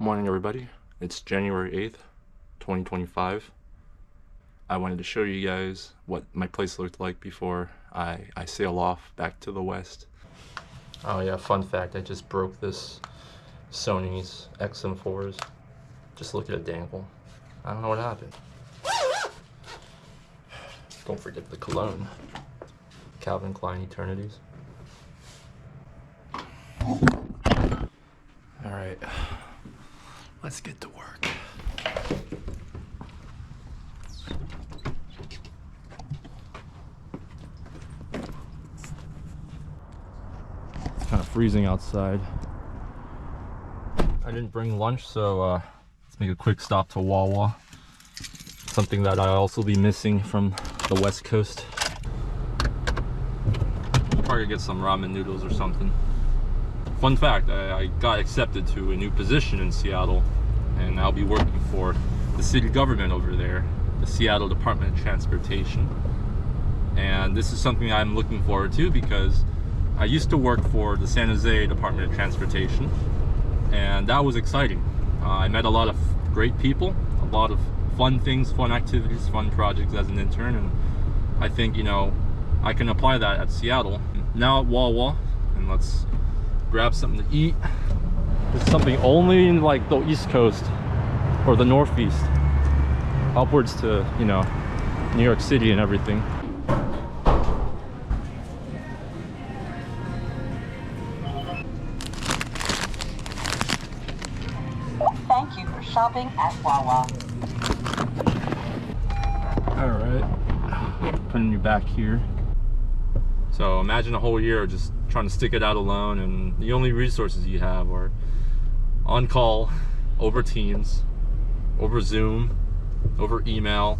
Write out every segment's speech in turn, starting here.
Morning everybody, it's January 8th, 2025. I wanted to show you guys what my place looked like before I sail off back to the west. Oh yeah, fun fact, I just broke this Sony's XM4s. Just look at it dangle. I don't know what happened. Don't forget the cologne. Calvin Klein Eternities. Alright. Let's get to work. It's kind of freezing outside. I didn't bring lunch, so let's make a quick stop to Wawa. Something that I'll also be missing from the West Coast. Probably get some ramen noodles or something. Fun fact, I got accepted to a new position in Seattle, and I'll be working for the city government over there, the Seattle Department of Transportation. And this is something I'm looking forward to because I used to work for the San Jose Department of Transportation, and that was exciting. I met a lot of great people, a lot of fun things, fun activities, fun projects as an intern, and I think, you know, I can apply that at Seattle. Now at Wawa, and let's grab something to eat. It's something only in like the East Coast or the Northeast, upwards to, you know, New York City and everything. Thank you for shopping at Wawa. All right, putting you back here. So imagine a whole year just trying to stick it out alone, and the only resources you have are on call, over Teams, over Zoom, over email.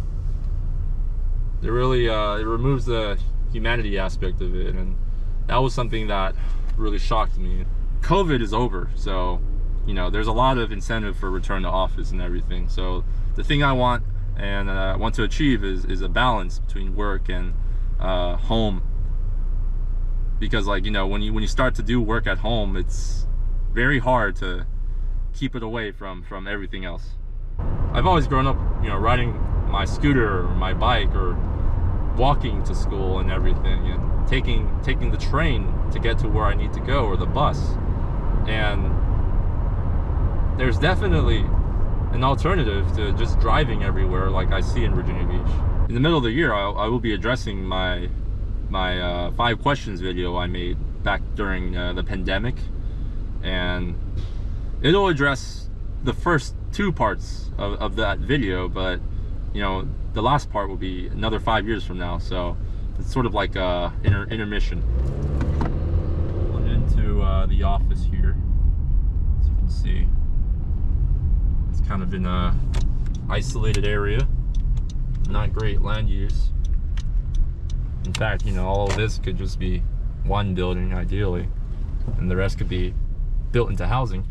It really it removes the humanity aspect of it, and that was something that really shocked me. COVID is over, so you know there's a lot of incentive for return to office and everything. So the thing I want and want to achieve is a balance between work and home. Because, like, you know, when you start to do work at home, it's very hard to keep it away from everything else. I've always grown up, you know, riding my scooter or my bike or walking to school and everything, and taking the train to get to where I need to go, or the bus. And there's definitely an alternative to just driving everywhere like I see in Virginia Beach. In the middle of the year, I will be addressing my 5 questions video I made back during the pandemic, and it'll address the first 2 parts of that video, but you know the last part will be another 5 years from now, so it's sort of like a intermission. Pulling into the office here, as you can see, it's kind of in a isolated area, not great land use. In fact, you know, all of this could just be one building ideally, and the rest could be built into housing.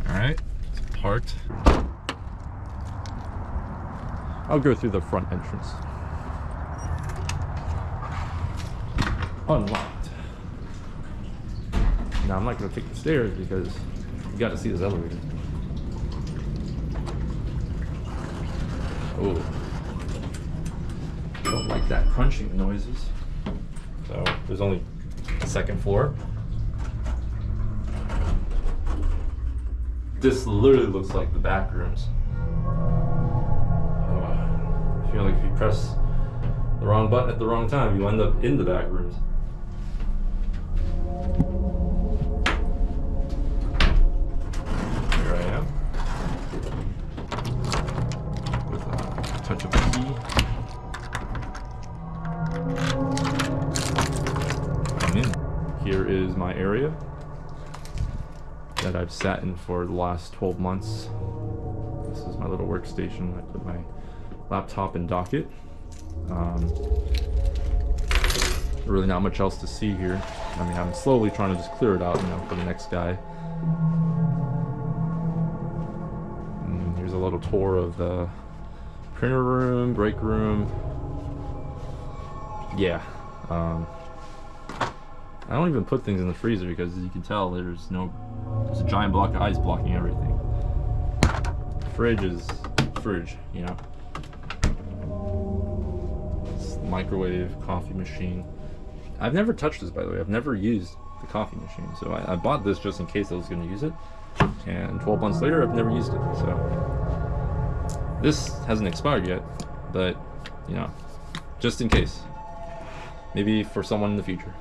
All right, it's parked. I'll go through the front entrance. Unlocked. Now I'm not gonna take the stairs because you gotta see this elevator. Oh. Don't like that crunching noises. So there's only a 2nd floor. This literally looks like the back rooms. I feel like if you press the wrong button at the wrong time, you end up in the back rooms. Here I am with a touch of a key. Here is my area that I've sat in for the last 12 months. This is my little workstation. I put my laptop and docket. Really not much else to see here. I mean, I'm slowly trying to just clear it out, you know, for the next guy. And here's a little tour of the printer room, break room. Yeah. I don't even put things in the freezer because, as you can tell, there's no There's a giant block of ice blocking everything. Fridge is fridge, you know. It's microwave, coffee machine. I've never touched this, by the way. I've never used the coffee machine, so I bought this just in case I was going to use it. And 12 months later, I've never used it. So this hasn't expired yet, but you know, just in case. Maybe for someone in the future.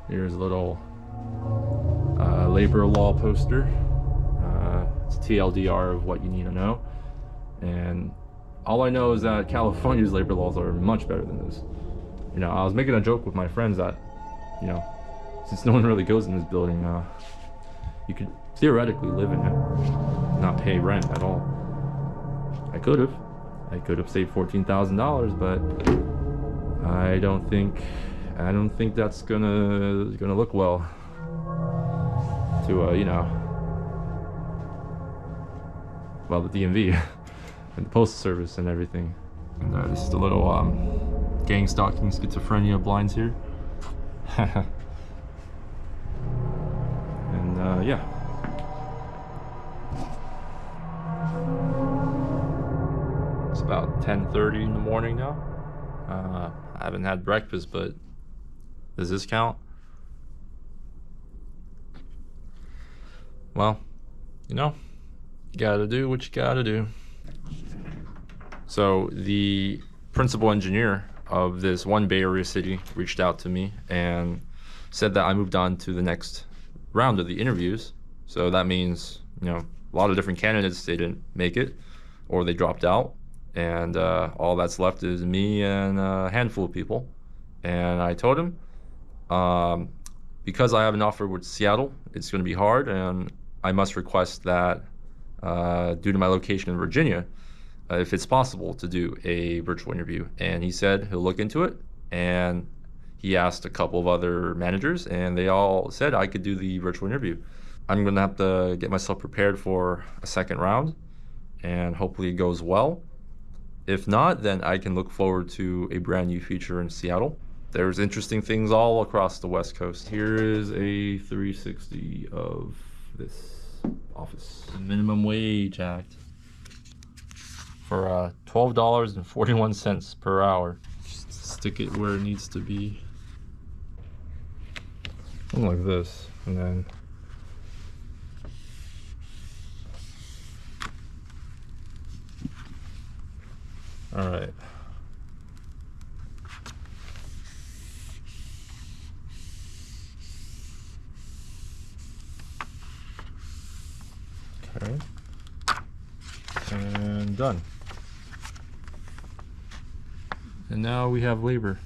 Here's a little labor law poster. It's TLDR of what you need to know. And all I know is that California's labor laws are much better than this. You know, I was making a joke with my friends that, you know, since no one really goes in this building, you could theoretically live in it, not pay rent at all. I could have saved $14,000, but I don't think that's gonna look well to you know, well, the DMV and the postal service and everything. And this is the little gang stalking schizophrenia blinds here. And yeah. It's about 10:30 in the morning now. I haven't had breakfast, but does this count? Well, you know, you gotta do what you gotta do. So the principal engineer of this one Bay Area city reached out to me and said that I moved on to the next round of the interviews. So that means, you know, a lot of different candidates, they didn't make it or they dropped out. And all that's left is me and a handful of people. And I told him, because I have an offer with Seattle, it's going to be hard, and I must request that, due to my location in Virginia, if it's possible to do a virtual interview. And he said he'll look into it, and he asked a couple of other managers, and they all said I could do the virtual interview. I'm going to have to get myself prepared for a second round, and hopefully it goes well. If not, then I can look forward to a brand new future in Seattle. There's interesting things all across the West Coast. Here is a 360 of this office. Minimum wage act for $12.41 per hour. Just stick it where it needs to be. Something like this, and then all right. Okay. And done. And now we have labor.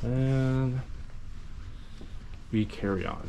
And we carry on.